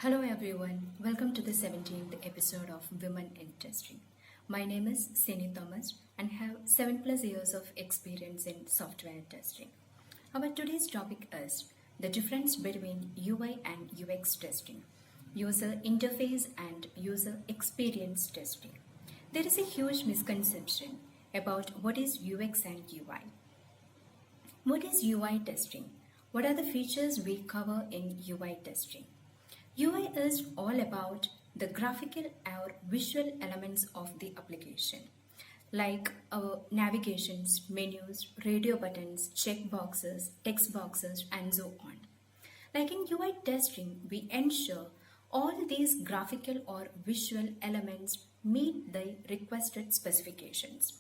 Hello everyone, welcome to the 17th episode of Women in Testing. My name is Sini Thomas and have 7 plus years of experience in software testing. Our today's topic is the difference between UI and UX testing, user interface and user experience testing. There is a huge misconception about what is UX and UI. What is UI testing? What are the features we cover in UI testing? UI is all about the graphical or visual elements of the application, like navigations, menus, radio buttons, checkboxes, text boxes, and so on. Like in UI testing, we ensure all these graphical or visual elements meet the requested specifications.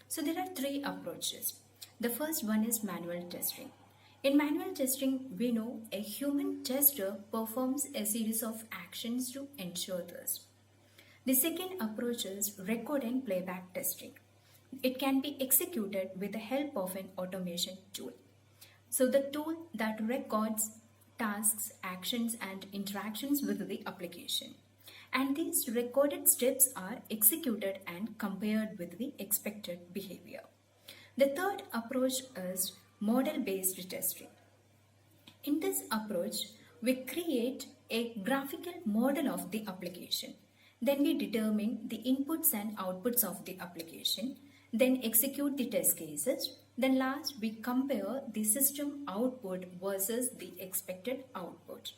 So there are three approaches. The first one is manual testing. In manual testing, we know a human tester performs a series of actions to ensure this. The second approach is record and playback testing. It can be executed with the help of an automation tool. So the tool that records tasks, actions, and interactions with the application. And these recorded steps are executed and compared with the expected behavior. The third approach is model-based testing. In this approach, we create a graphical model of the application. Then we determine the inputs and outputs of the application. Then execute the test cases. Then last, we compare the system output versus the expected output.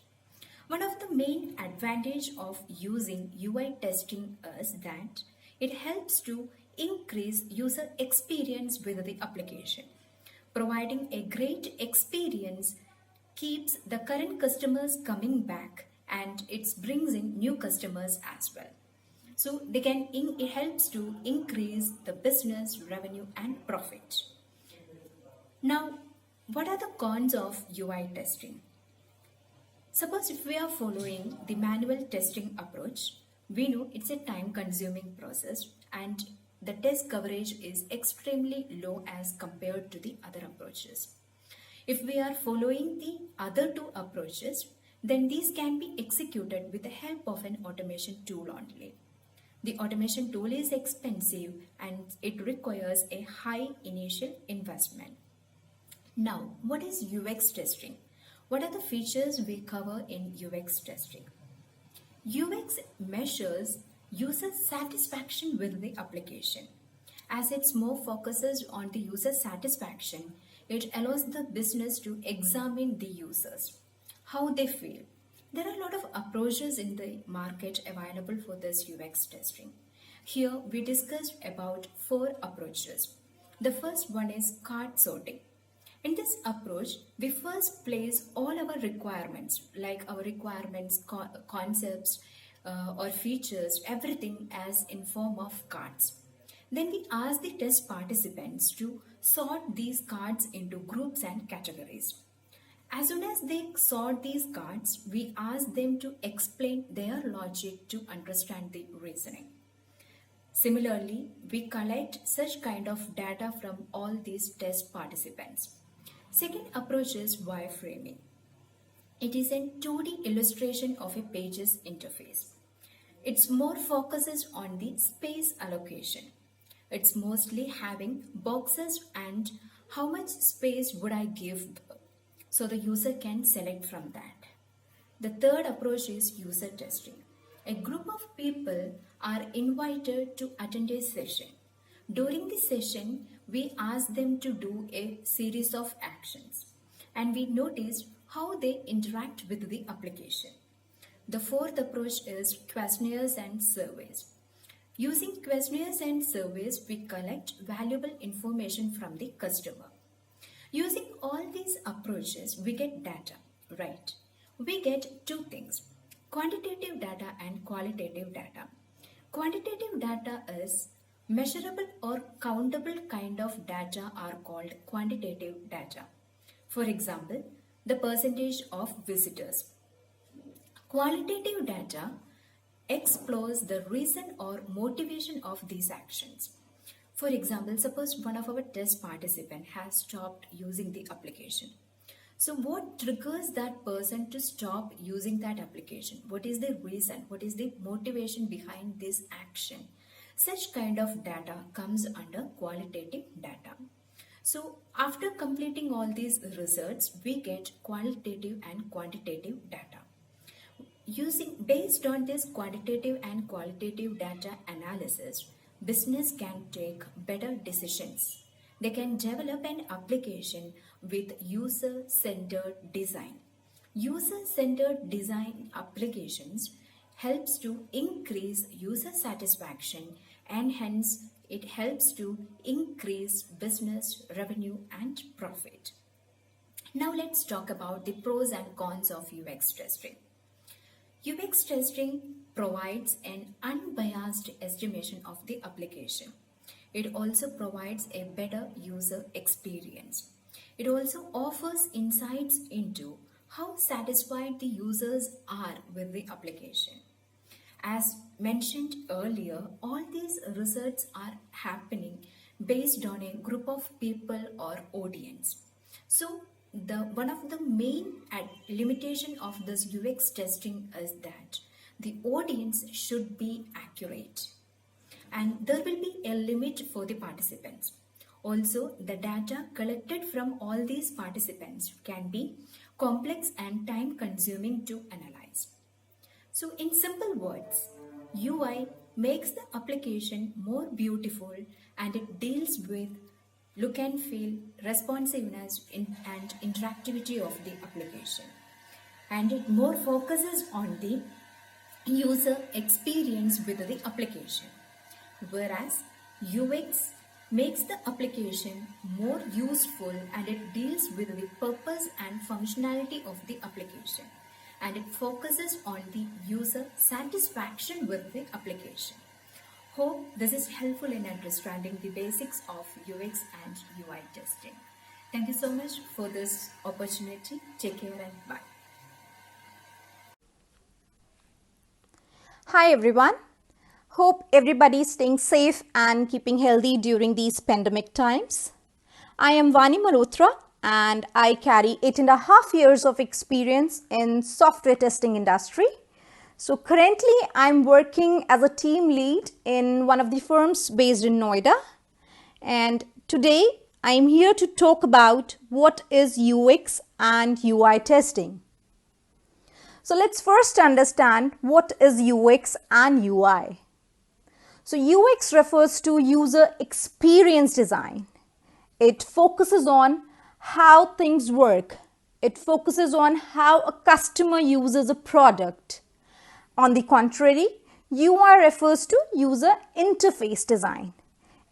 One of the main advantages of using UI testing is that it helps to increase user experience with the application. Providing a great experience keeps the current customers coming back and it brings in new customers as well. So it helps to increase the business revenue and profit. Now, what are the cons of UI testing? Suppose if we are following the manual testing approach, we know it's a time-consuming process and the test coverage is extremely low as compared to the other approaches. If we are following the other two approaches, then these can be executed with the help of an automation tool only. The automation tool is expensive and it requires a high initial investment. Now, what is UX testing? What are the features we cover in UX testing? UX measures user satisfaction with the application. As it more focuses on the user satisfaction, it allows the business to examine the users, how they feel. There are a lot of approaches in the market available for this UX testing. Here we discussed about 4 approaches. The first one is cart sorting. In this approach, we first place all our requirements, like our requirements, concepts, or features, everything as in form of cards. Then we ask the test participants to sort these cards into groups and categories. As soon as they sort these cards, we ask them to explain their logic to understand the reasoning. Similarly, we collect such kind of data from all these test participants. Second approach is wireframing. It is a 2D illustration of a page's interface. It's more focuses on the space allocation. It's mostly having boxes and how much space would I give so the user can select from that. The third approach is user testing. A group of people are invited to attend a session. During the session, we ask them to do a series of actions and we notice how they interact with the application. The fourth approach is questionnaires and surveys. Using questionnaires and surveys, we collect valuable information from the customer. Using all these approaches, we get data, right? We get 2 things, quantitative data and qualitative data. Quantitative data is measurable or countable kind of data are called quantitative data. For example, the percentage of visitors. Qualitative data explores the reason or motivation of these actions. For example, suppose one of our test participants has stopped using the application. So what triggers that person to stop using that application? What is the reason? What is the motivation behind this action? Such kind of data comes under qualitative data. So after completing all these results, we get qualitative and quantitative data. Based on this quantitative and qualitative data analysis, business can take better decisions. They can develop an application with user-centered design. User-centered design applications helps to increase user satisfaction, and hence it helps to increase business revenue and profit. Now let's talk about the pros and cons of UX testing. UX testing provides an unbiased estimation of the application. It also provides a better user experience. It also offers insights into how satisfied the users are with the application. As mentioned earlier, all these results are happening based on a group of people or audience. So one of the main limitation of this UX testing is that the audience should be accurate, and there will be a limit for the participants. Also, the data collected from all these participants can be complex and time consuming to analyze. So in simple words, UI makes the application more beautiful, and it deals with look and feel, responsiveness and interactivity of the application. And it more focuses on the user experience with the application. Whereas UX makes the application more useful, and it deals with the purpose and functionality of the application. And it focuses on the user satisfaction with the application. Hope this is helpful in understanding the basics of UX and UI testing. Thank you so much for this opportunity. Take care and bye. Hi everyone. Hope everybody is staying safe and keeping healthy during these pandemic times. I am Vani Malhotra and I carry 8.5 years of experience in software testing industry. So currently I'm working as a team lead in one of the firms based in Noida, and today I'm here to talk about what is UX and UI testing. So let's first understand what is UX and UI. So UX refers to user experience design. It focuses on how things work. It focuses on how a customer uses a product. On the contrary, UI refers to user interface design.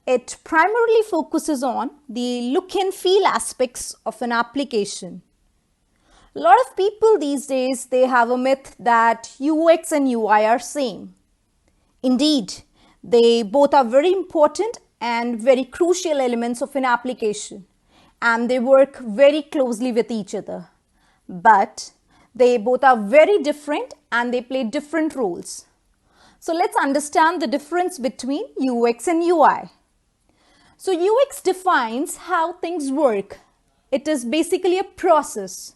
It primarily focuses on the look and feel aspects of an application. A lot of people these days, they have a myth that UX and UI are same. Indeed, they both are very important and very crucial elements of an application, and they work very closely with each other. But they both are very different and they play different roles. So let's understand the difference between UX and UI. So UX defines how things work. It is basically a process.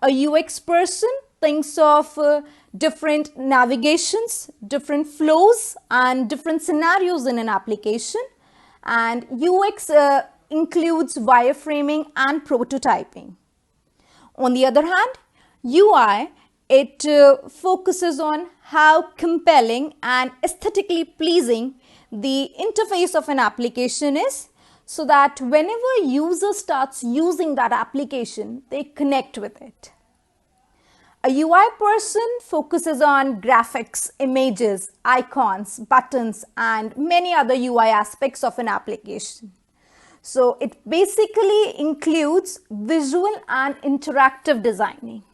A UX person thinks of different navigations, different flows and different scenarios in an application, and UX includes wireframing and prototyping. On the other hand, UI, it focuses on how compelling and aesthetically pleasing the interface of an application is, so that whenever a user starts using that application, they connect with it. A UI person focuses on graphics, images, icons, buttons, and many other UI aspects of an application. So it basically includes visual and interactive designing.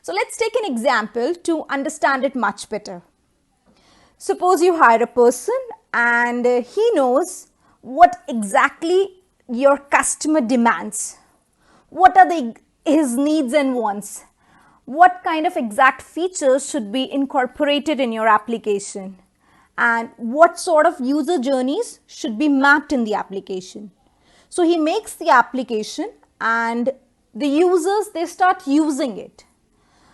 So let's take an example to understand it much better. Suppose you hire a person and he knows what exactly your customer demands. What are his needs and wants? What kind of exact features should be incorporated in your application? And what sort of user journeys should be mapped in the application? So he makes the application, and the users, they start using it.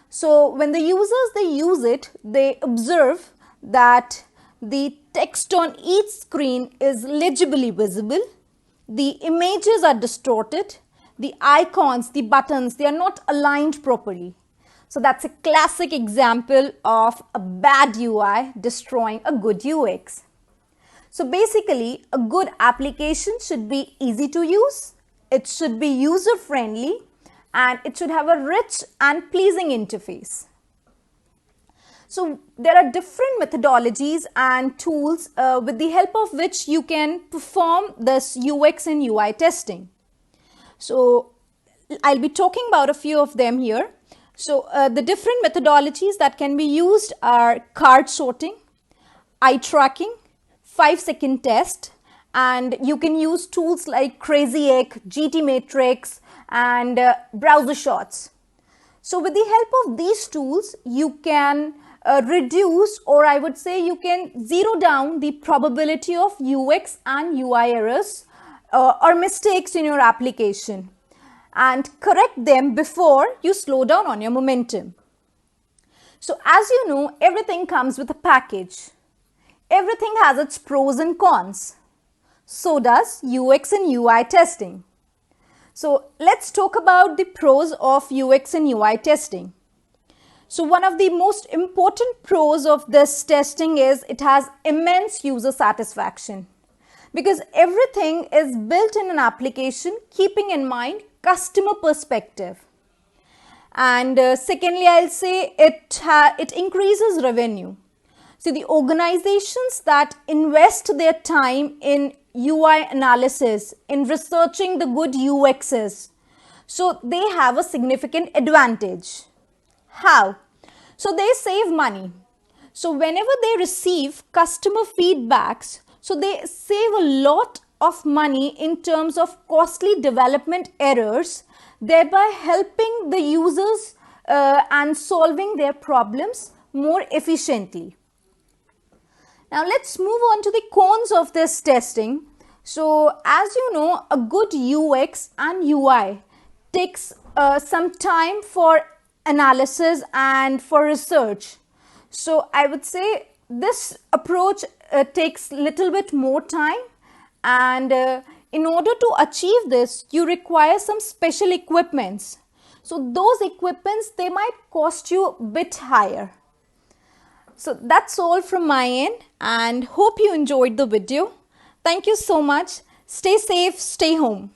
So when the users, they use it, they observe that the text on each screen is legibly visible, the images are distorted, the icons, the buttons, they are not aligned properly. So that's a classic example of a bad UI destroying a good UX. So basically, a good application should be easy to use, it should be user friendly, and it should have a rich and pleasing interface. So there are different methodologies and tools with the help of which you can perform this UX and UI testing. So I'll be talking about a few of them here. So the different methodologies that can be used are card sorting, eye tracking, 5-second test, and you can use tools like CrazyEgg, GTmatrix, and browser shots. So with the help of these tools, you can reduce, or I would say you can zero down the probability of UX and UI errors or mistakes in your application and correct them before you slow down on your momentum. So as you know, everything comes with a package. Everything has its pros and cons. So does UX and UI testing. So let's talk about the pros of UX and UI testing. So one of the most important pros of this testing is it has immense user satisfaction, because everything is built in an application keeping in mind customer perspective. And secondly, I'll say it increases revenue. See, the organizations that invest their time in UI analysis, in researching the good UXs, so they have a significant advantage. How? So they save money. So whenever they receive customer feedbacks, so they save a lot of money in terms of costly development errors, thereby helping the users and solving their problems more efficiently. Now let's move on to the cons of this testing. So as you know, a good UX and UI takes some time for analysis and for research. So I would say this approach takes little bit more time, and in order to achieve this, you require some special equipments. So those equipments, they might cost you a bit higher. So that's all from my end, and hope you enjoyed the video. Thank you so much. Stay safe, stay home.